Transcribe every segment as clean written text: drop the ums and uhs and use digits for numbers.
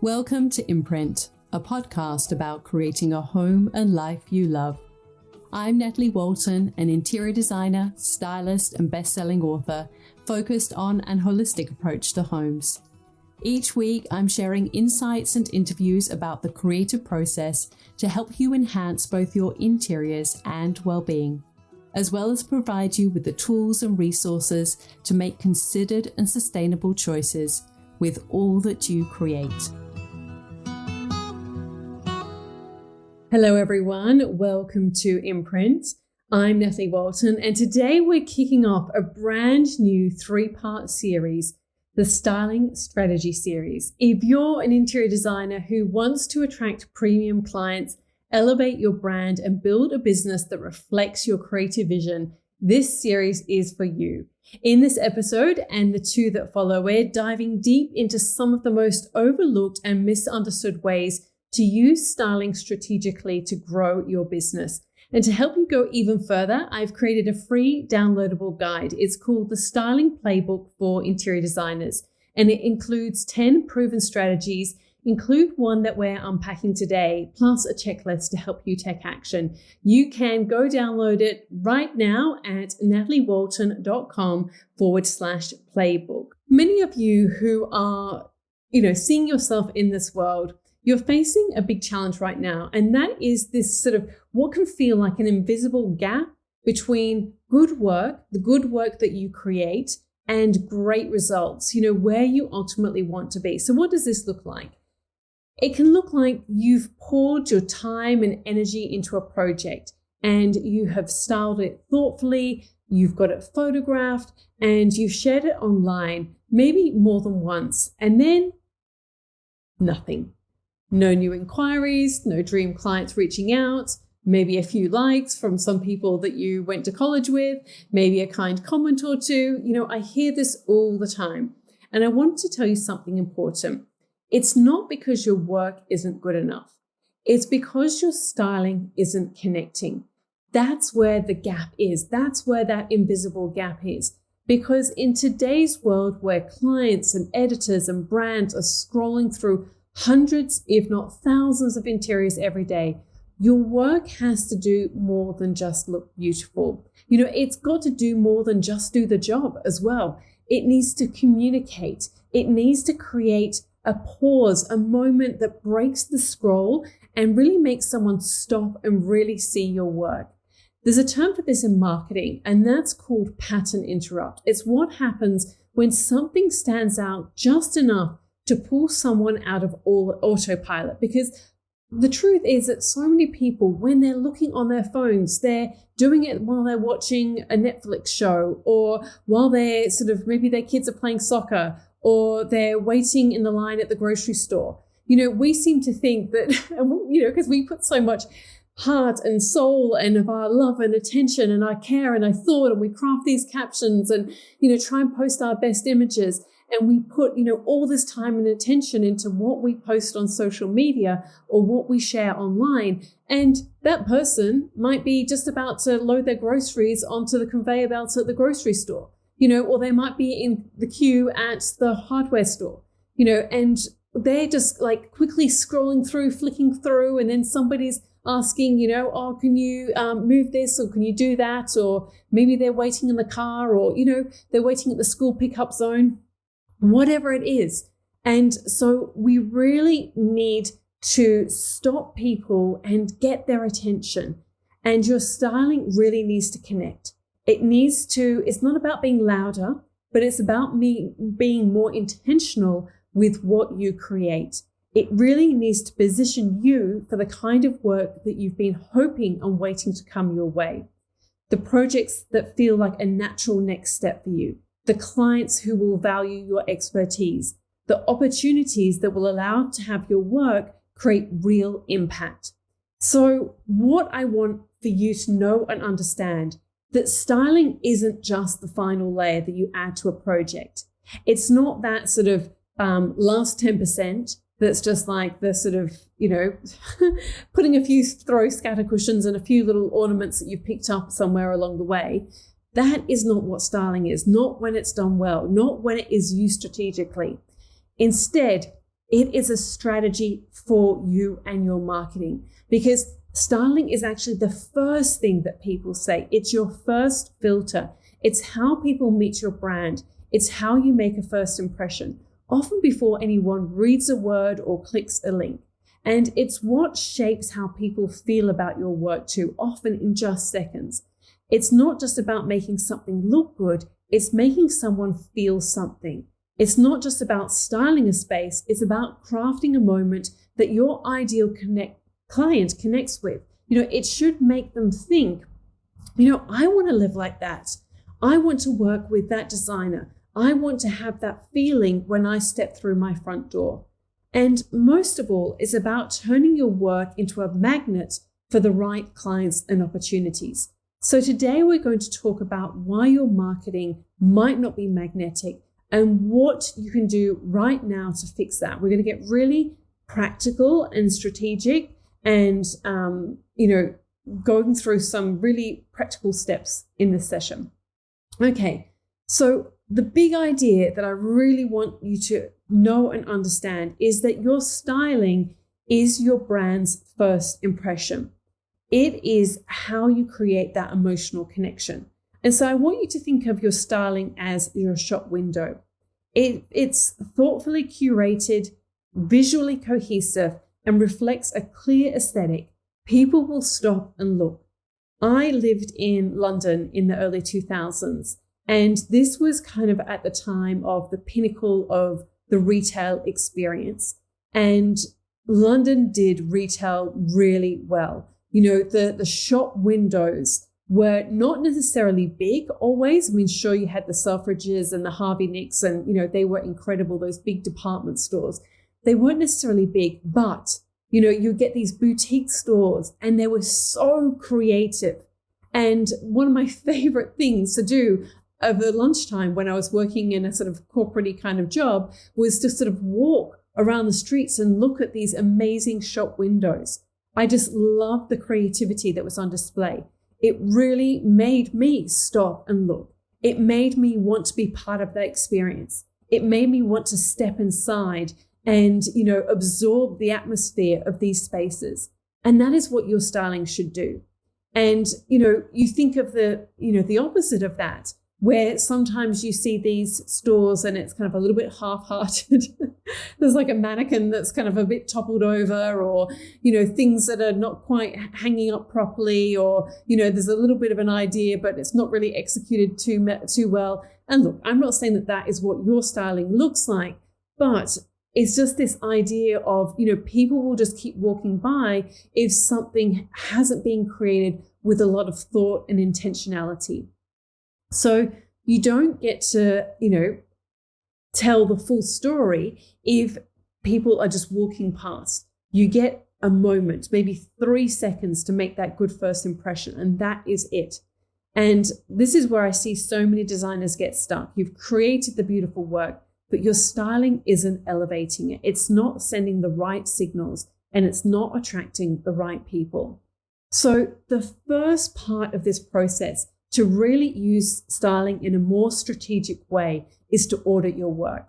Welcome to Imprint, a podcast about creating a home and life you love. I'm Natalie Walton, an interior designer, stylist, and best-selling author focused on an holistic approach to homes. Each week, I'm sharing insights and interviews about the creative process to help you enhance both your interiors and well-being, as well as provide you with the tools and resources to make considered and sustainable choices with all that you create. Hello everyone, welcome to Imprint. I'm Natalie Walton, and today we're kicking off a brand new 3-part series, the Styling Strategy series. If you're an interior designer who wants to attract premium clients, elevate your brand, and build a business that reflects your creative vision, this series is for you. In this episode and the 2 that follow, we're diving deep into some of the most overlooked and misunderstood ways to use styling strategically to grow your business. And to help you go even further, I've created a free downloadable guide. It's called the Styling Playbook for Interior Designers, and it includes 10 proven strategies, include one that we're unpacking today, plus a checklist to help you take action. You can go download it right now at nataliewalton.com/playbook. Many of you who are, seeing yourself in this world, you're facing a big challenge right now, and that is this sort of what can feel like an invisible gap between good work, the good work that you create, and great results, where you ultimately want to be. So what does this look like? It can look like you've poured your time and energy into a project and you have styled it thoughtfully, you've got it photographed, and you've shared it online, maybe more than once, and then nothing. No new inquiries, no dream clients reaching out, maybe a few likes from some people that you went to college with, maybe a kind comment or two. I hear this all the time. And I want to tell you something important. It's not because your work isn't good enough. It's because your styling isn't connecting. That's where the gap is. That's where that invisible gap is. Because in today's world where clients and editors and brands are scrolling through hundreds, if not thousands of interiors every day, your work has to do more than just look beautiful. It's got to do more than just do the job as well. It needs to communicate. It needs to create a pause, a moment that breaks the scroll and really makes someone stop and really see your work. There's a term for this in marketing, and that's called pattern interrupt. It's what happens when something stands out just enough to pull someone out of all autopilot. Because the truth is that so many people, when they're looking on their phones, they're doing it while they're watching a Netflix show, or while they're maybe their kids are playing soccer, or they're waiting in the line at the grocery store. We seem to think that, because we put so much heart and soul and of our love and attention and our care and our thought, and we craft these captions and, try and post our best images. And we put, all this time and attention into what we post on social media or what we share online. And that person might be just about to load their groceries onto the conveyor belts at the grocery store, or they might be in the queue at the hardware store, and they're just like quickly scrolling through, flicking through, and then somebody's asking, can you move this, or can you do that? Or maybe they're waiting in the car, or, they're waiting at the school pickup zone. Whatever it is. And so we really need to stop people and get their attention. And your styling really needs to connect. It's not about being louder, but it's about being more intentional with what you create. It really needs to position you for the kind of work that you've been hoping and waiting to come your way. The projects that feel like a natural next step for you. The clients who will value your expertise, the opportunities that will allow to have your work create real impact. So what I want for you to know and understand, that styling isn't just the final layer that you add to a project. It's not that last 10% that's just like the putting a few throw scatter cushions and a few little ornaments that you've picked up somewhere along the way. That is not what styling is, not when it's done well, not when it is used strategically. Instead, It is a strategy for you and your marketing, because styling is actually the first thing that people say. It's your first filter. It's how people meet your brand. It's how you make a first impression, often before anyone reads a word or clicks a link. And it's what shapes how people feel about your work too, often in just seconds. It's not just about making something look good, it's making someone feel something. It's not just about styling a space, it's about crafting a moment that your ideal client connects with. It should make them think, I want to live like that. I want to work with that designer. I want to have that feeling when I step through my front door. And most of all, it's about turning your work into a magnet for the right clients and opportunities. So today we're going to talk about why your marketing might not be magnetic and what you can do right now to fix that. We're going to get really practical and strategic and, going through some really practical steps in this session. Okay, so the big idea that I really want you to know and understand is that your styling is your brand's first impression. It is how you create that emotional connection. And so I want you to think of your styling as your shop window. It's thoughtfully curated, visually cohesive, and reflects a clear aesthetic. People will stop and look. I lived in London in the early 2000s, and this was kind of at the time of the pinnacle of the retail experience. And London did retail really well. The shop windows were not necessarily big always. Sure, you had the Selfridges and the Harvey Nicks, and, they were incredible, those big department stores. They weren't necessarily big, but, you get these boutique stores, and they were so creative. And one of my favorite things to do over lunchtime when I was working in a sort of corporate-y kind of job was to sort of walk around the streets and look at these amazing shop windows. I just loved the creativity that was on display. It really made me stop and look. It made me want to be part of that experience. It made me want to step inside and, absorb the atmosphere of these spaces. And that is what your styling should do. And, you think of the opposite of that, where sometimes you see these stores and it's kind of a little bit half-hearted. There's like a mannequin that's kind of a bit toppled over, or, things that are not quite hanging up properly, or, there's a little bit of an idea, but it's not really executed too well. And look, I'm not saying that is what your styling looks like, but it's just this idea of, people will just keep walking by if something hasn't been created with a lot of thought and intentionality. So you don't get to, tell the full story if people are just walking past. You get a moment, maybe 3 seconds to make that good first impression, and that is it. And this is where I see so many designers get stuck. You've created the beautiful work, but your styling isn't elevating it. It's not sending the right signals, and it's not attracting the right people. So the first part of this process to really use styling in a more strategic way is to audit your work.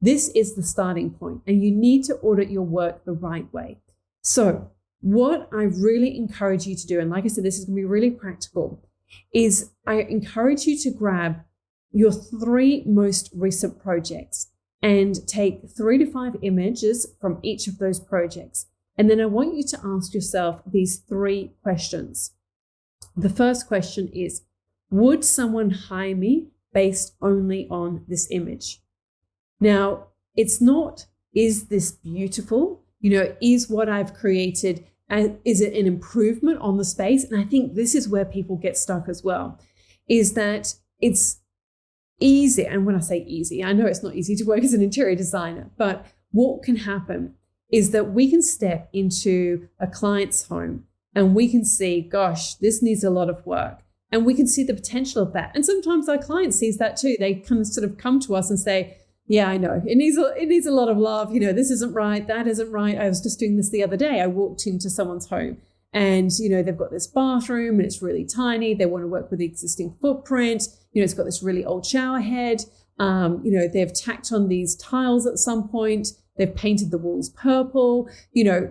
This is the starting point, and you need to audit your work the right way. So what I really encourage you to do, and like I said, this is going to be really practical, is I encourage you to grab your 3 most recent projects and take 3 to 5 images from each of those projects. And then I want you to ask yourself these 3 questions. The first question is, would someone hire me based only on this image? Now, it's not, is this beautiful? Is what I've created, and is it an improvement on the space? And I think this is where people get stuck as well, is that it's easy. And when I say easy, I know it's not easy to work as an interior designer, but what can happen is that we can step into a client's home and we can see, gosh, this needs a lot of work. And we can see the potential of that. And sometimes our client sees that too. They kind of sort of come to us and say, yeah, I know, it needs a lot of love. This isn't right. That isn't right. I was just doing this the other day. I walked into someone's home and, they've got this bathroom and it's really tiny. They want to work with the existing footprint. It's got this really old shower head. They've tacked on these tiles at some point they've painted the walls purple,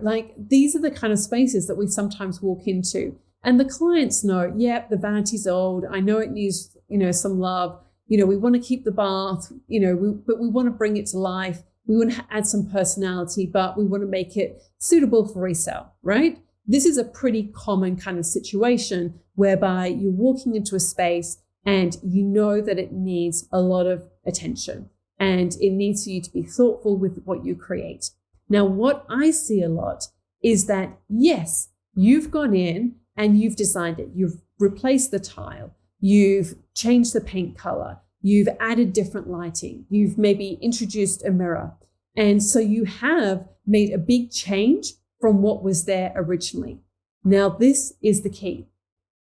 like these are the kind of spaces that we sometimes walk into. And the clients know, yep, the vanity's old. I know it needs, some love. We want to keep the bath, but we want to bring it to life. We want to add some personality, but we want to make it suitable for resale, right? This is a pretty common kind of situation whereby you're walking into a space and you know that it needs a lot of attention and it needs for you to be thoughtful with what you create. Now, what I see a lot is that, yes, you've gone in and you've designed it. You've replaced the tile. You've changed the paint color. You've added different lighting. You've maybe introduced a mirror. And so you have made a big change from what was there originally. Now, this is the key.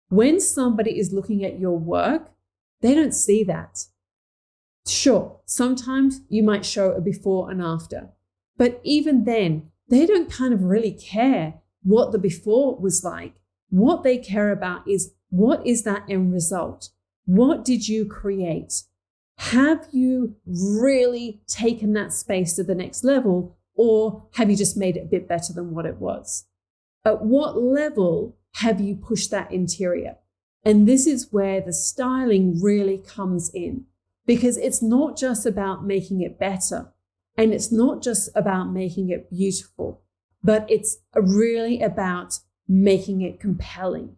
When somebody is looking at your work, they don't see that. Sure, sometimes you might show a before and after, but even then, they don't kind of really care what the before was like. What they care about is, what is that end result? What did you create? Have you really taken that space to the next level, or have you just made it a bit better than what it was? At what level have you pushed that interior? And this is where the styling really comes in, because it's not just about making it better, and it's not just about making it beautiful, but it's really about making it compelling,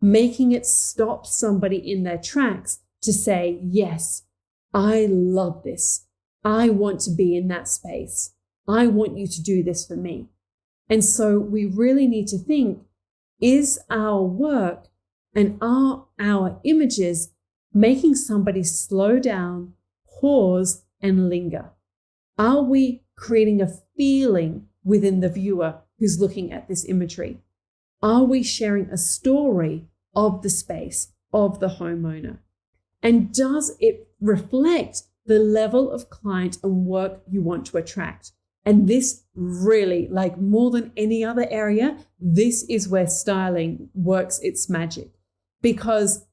making it stop somebody in their tracks to say, yes, I love this. I want to be in that space. I want you to do this for me. And so we really need to think, is our work and are our images making somebody slow down, pause, and linger? Are we creating a feeling within the viewer who's looking at this imagery? Are we sharing a story of the space, of the homeowner? And does it reflect the level of client and work you want to attract? And this really, like more than any other area, this is where styling works its magic, because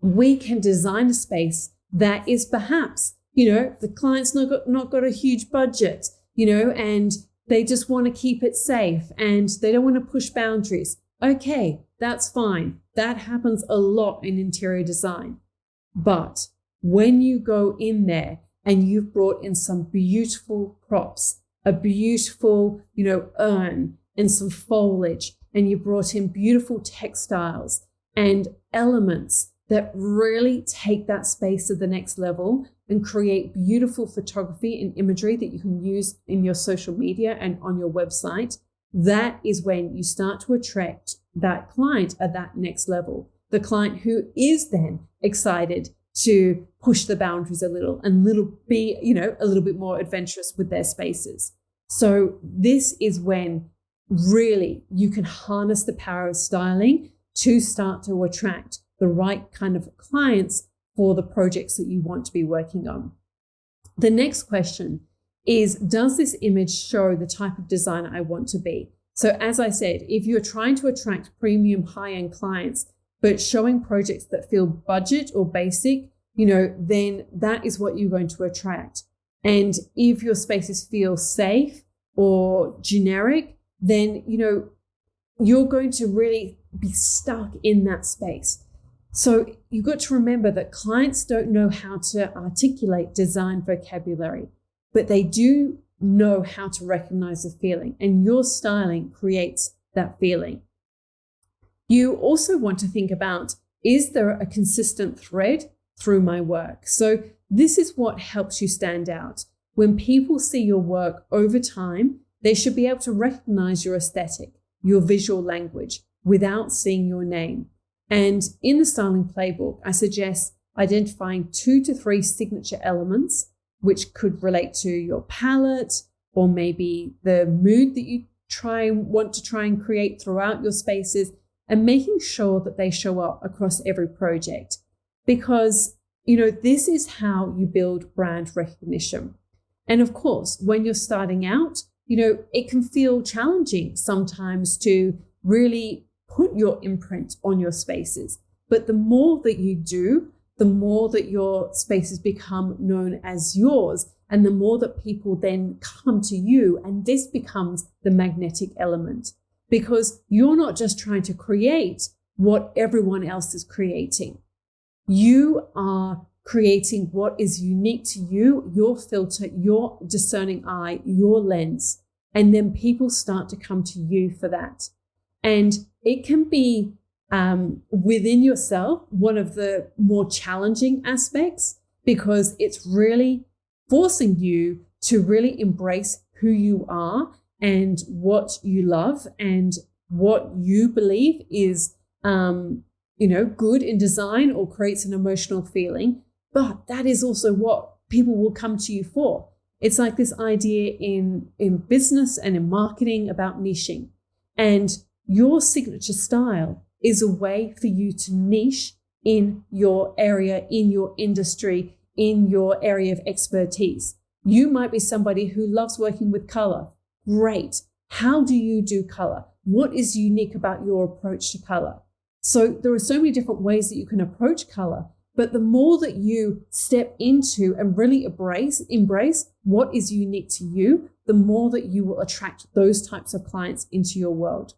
we can design a space that is perhaps, the client's not got a huge budget, and they just want to keep it safe and they don't want to push boundaries. Okay, that's fine. That happens a lot in interior design. But when you go in there and you've brought in some beautiful props, a beautiful, urn and some foliage, and you brought in beautiful textiles and elements that really take that space to the next level and create beautiful photography and imagery that you can use in your social media and on your website, that is when you start to attract that client at that next level. The client who is then excited to push the boundaries a little and be a little bit more adventurous with their spaces. So this is when really you can harness the power of styling to start to attract the right kind of clients for the projects that you want to be working on. The next question is, does this image show the type of designer I want to be? So as I said, if you're trying to attract premium high-end clients, but showing projects that feel budget or basic, then that is what you're going to attract. And if your spaces feel safe or generic, then, you're going to really be stuck in that space. So you've got to remember that clients don't know how to articulate design vocabulary, but they do know how to recognize the feeling, and your styling creates that feeling. You also want to think about, is there a consistent thread through my work? So this is what helps you stand out. When people see your work over time, they should be able to recognize your aesthetic, your visual language, without seeing your name. And in the styling playbook, I suggest identifying 2 to 3 signature elements, which could relate to your palette or maybe the mood that you want to try and create throughout your spaces, and making sure that they show up across every project. Because, this is how you build brand recognition. And of course, when you're starting out, it can feel challenging sometimes to really put your imprint on your spaces. But the more that you do, the more that your spaces become known as yours, and the more that people then come to you, and this becomes the magnetic element, because you're not just trying to create what everyone else is creating. You are creating what is unique to you, your filter, your discerning eye, your lens. And then people start to come to you for that. And it can be within yourself one of the more challenging aspects, because it's really forcing you to really embrace who you are and what you love and what you believe is good in design or creates an emotional feeling. But that is also what people will come to you for. It's like this idea in business and in marketing about niching. And your signature style is a way for you to niche in your area, in your industry, in your area of expertise. You might be somebody who loves working with color. Great. How do you do color? What is unique about your approach to color? So there are so many different ways that you can approach color, but the more that you step into and really embrace what is unique to you, the more that you will attract those types of clients into your world.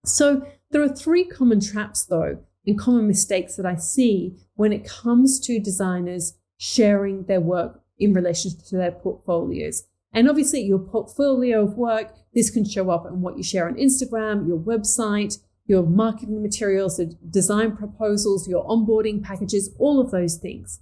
So there are 3 common traps, though, and common mistakes that I see when it comes to designers sharing their work in relation to their portfolios. And obviously your portfolio of work, this can show up in what you share on Instagram, your website, your marketing materials, the design proposals, your onboarding packages, all of those things.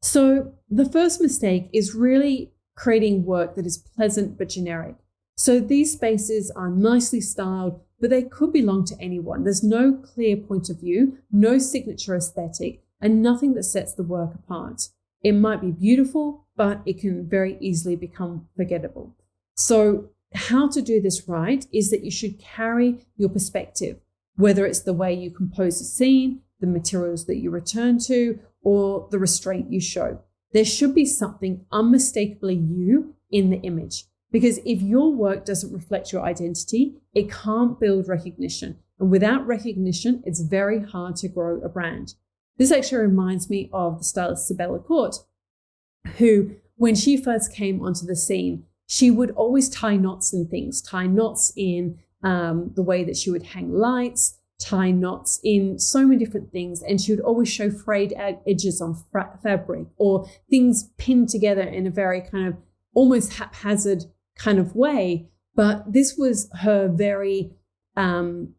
So the first mistake is really creating work that is pleasant but generic. So these spaces are nicely styled, but they could belong to anyone. There's no clear point of view, no signature aesthetic, and nothing that sets the work apart. It might be beautiful, but it can very easily become forgettable. So how to do this right is that you should carry your perspective, whether it's the way you compose a scene, the materials that you return to, or the restraint you show. There should be something unmistakably you in the image, because if your work doesn't reflect your identity, it can't build recognition. And without recognition, it's very hard to grow a brand. This actually reminds me of the stylist Sabella Court, who, when she first came onto the scene, she would always tie knots in things, tie knots in the way that she would hang lights, tie knots in so many different things. And she would always show frayed edges on fabric or things pinned together in a very kind of almost haphazard kind of way. But this was her very, and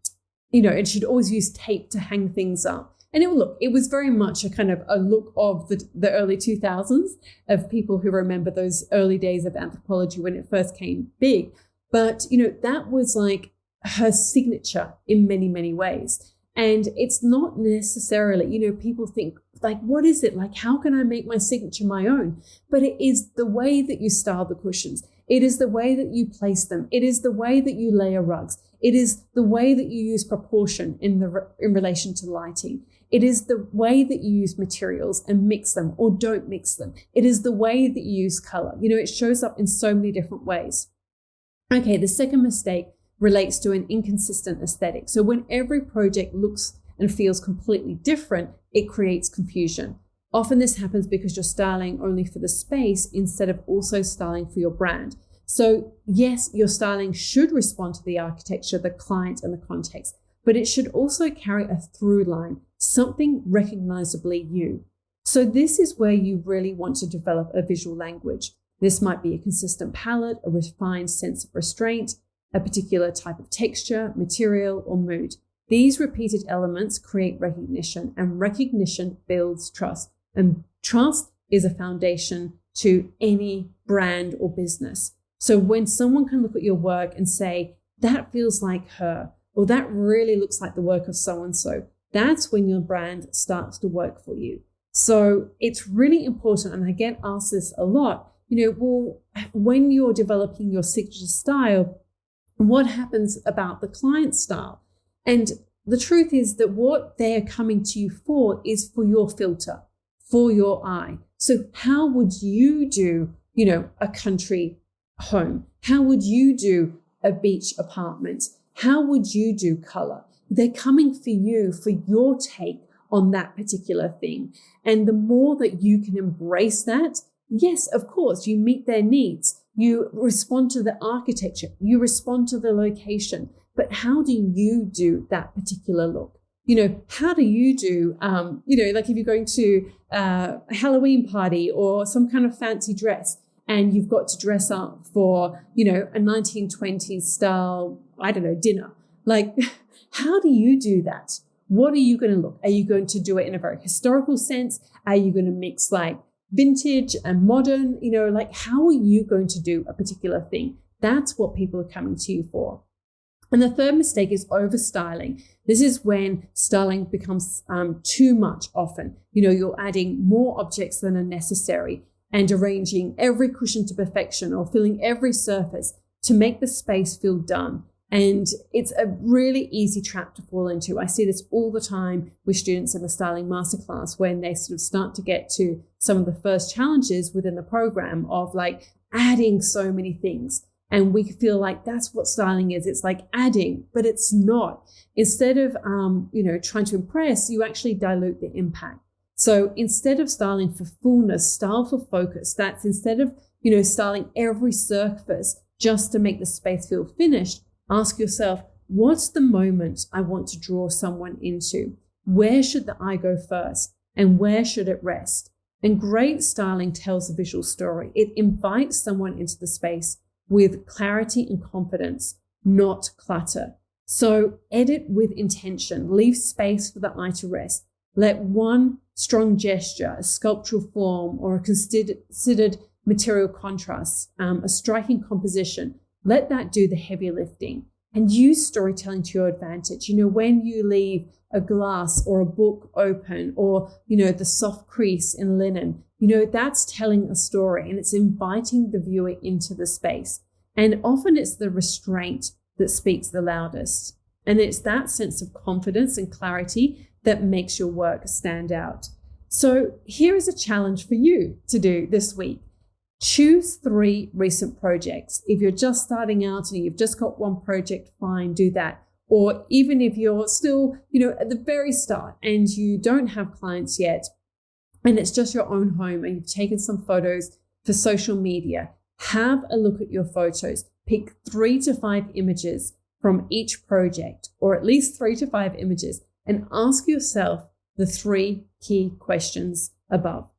she'd always use tape to hang things up. And it was very much a kind of a look of the early 2000s of people who remember those early days of anthropology when it first came big. But, that was like her signature in many, many ways. And it's not necessarily, people think like, what is it? Like, how can I make my signature my own? But it is the way that you style the cushions. It is the way that you place them. It is the way that you layer rugs. It is the way that you use proportion in relation to lighting. It is the way that you use materials and mix them or don't mix them. It is the way that you use color. It shows up in so many different ways. Okay, the second mistake relates to an inconsistent aesthetic. So when every project looks and feels completely different, it creates confusion. Often this happens because you're styling only for the space instead of also styling for your brand. So yes, your styling should respond to the architecture, the client, and the context, but it should also carry a through line, something recognizably you. So this is where you really want to develop a visual language. This might be a consistent palette, a refined sense of restraint, a particular type of texture, material, or mood. These repeated elements create recognition, and recognition builds trust. And trust is a foundation to any brand or business. So when someone can look at your work and say, that feels like her, or that really looks like the work of so-and-so, that's when your brand starts to work for you. So it's really important, and I get asked this a lot, when you're developing your signature style, what happens about the client style? And the truth is that what they're coming to you for is for your filter, for your eye. So how would you do, a country home? How would you do a beach apartment? How would you do color? They're coming for you, for your take on that particular thing. And the more that you can embrace that yes, of course, you meet their needs. You respond to the architecture. You respond to the location. But how do you do that particular look? How do you do, like if you're going to a Halloween party or some kind of fancy dress and you've got to dress up for, a 1920s style, dinner. Like, how do you do that? What are you going to look? Are you going to do it in a very historical sense? Are you going to mix like vintage and modern? How are you going to do a particular thing? That's what people are coming to you for. And the third mistake is over-styling. This is when styling becomes too much often. You're adding more objects than are necessary and arranging every cushion to perfection or filling every surface to make the space feel done. And it's a really easy trap to fall into. I see this all the time with students in the styling masterclass when they sort of start to get to some of the first challenges within the program of like adding so many things. And we feel like that's what styling is. It's like adding, but it's not. Instead of, trying to impress, you actually dilute the impact. So instead of styling for fullness, style for focus. That's instead of, styling every surface just to make the space feel finished, ask yourself, what's the moment I want to draw someone into? Where should the eye go first? And where should it rest? And great styling tells a visual story. It invites someone into the space with clarity and confidence, not clutter. So edit with intention, leave space for the eye to rest. Let one strong gesture, a sculptural form, or a considered material contrast, a striking composition, let that do the heavy lifting. And use storytelling to your advantage. When you leave a glass or a book open or, the soft crease in linen, that's telling a story and it's inviting the viewer into the space. And often it's the restraint that speaks the loudest. And it's that sense of confidence and clarity that makes your work stand out. So here is a challenge for you to do this week. Choose 3 recent projects. If you're just starting out and you've just got one project, fine, do that. Or even if you're still, at the very start and you don't have clients yet, and it's just your own home and you've taken some photos for social media, have a look at your photos. Pick 3 to 5 images from each project, or at least 3 to 5 images, and ask yourself the 3 key questions above.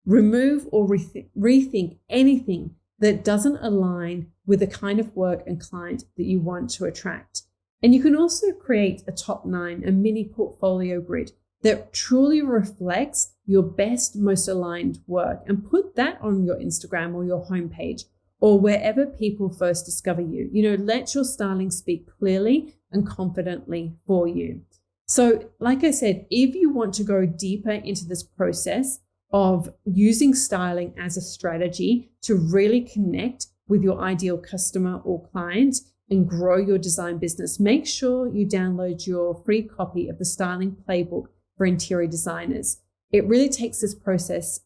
Remove or rethink anything that doesn't align with the kind of work and client that you want to attract. And you can also create a top 9, a mini portfolio grid that truly reflects your best, most aligned work, and put that on your Instagram or your homepage or wherever people first discover you. Let your styling speak clearly and confidently for you. So like I said, if you want to go deeper into this process of using styling as a strategy to really connect with your ideal customer or client and grow your design business, make sure you download your free copy of the Styling Playbook for Interior Designers. It really takes this process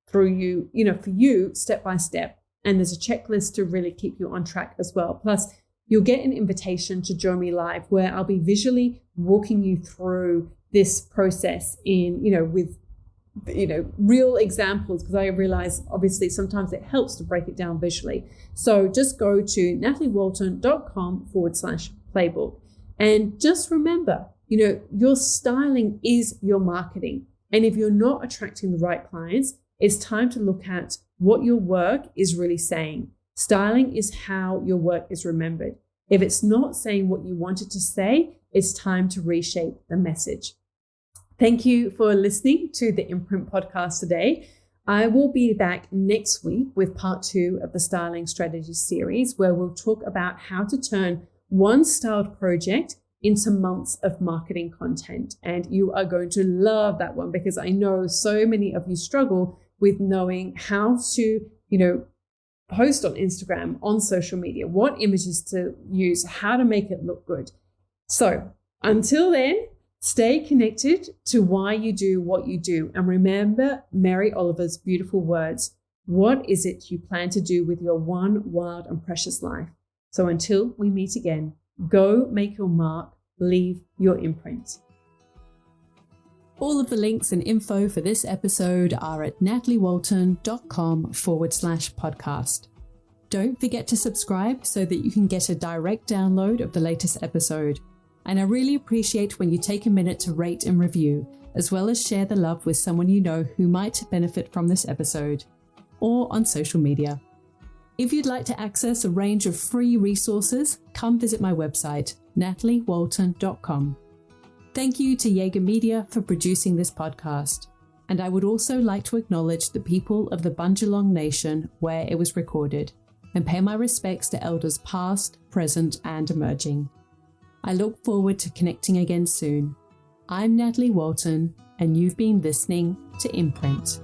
through you, for you step by step. And there's a checklist to really keep you on track as well. Plus, you'll get an invitation to join me live where I'll be visually walking you through this process with real examples, because I realize obviously sometimes it helps to break it down visually. So just go to nataliewalton.com/playbook. And just remember, your styling is your marketing. And if you're not attracting the right clients, it's time to look at what your work is really saying. Styling is how your work is remembered. If it's not saying what you want it to say, it's time to reshape the message. Thank you for listening to the Imprint podcast today. I will be back next week with part 2 of the Styling Strategy series, where we'll talk about how to turn one styled project into months of marketing content. And you are going to love that one, because I know so many of you struggle with knowing how to, post on Instagram, on social media, what images to use, how to make it look good. So until then, stay connected to why you do what you do. And remember Mary Oliver's beautiful words: what is it you plan to do with your one wild and precious life? So until we meet again, go make your mark, leave your imprint. All of the links and info for this episode are at nataliewalton.com/podcast. Don't forget to subscribe so that you can get a direct download of the latest episode. And I really appreciate when you take a minute to rate and review, as well as share the love with someone you know who might benefit from this episode, or on social media. If you'd like to access a range of free resources, come visit my website, nataliewalton.com. Thank you to Jaeger Media for producing this podcast. And I would also like to acknowledge the people of the Bundjalung Nation where it was recorded, and pay my respects to elders past, present, and emerging. I look forward to connecting again soon. I'm Natalie Walton, and you've been listening to Imprint.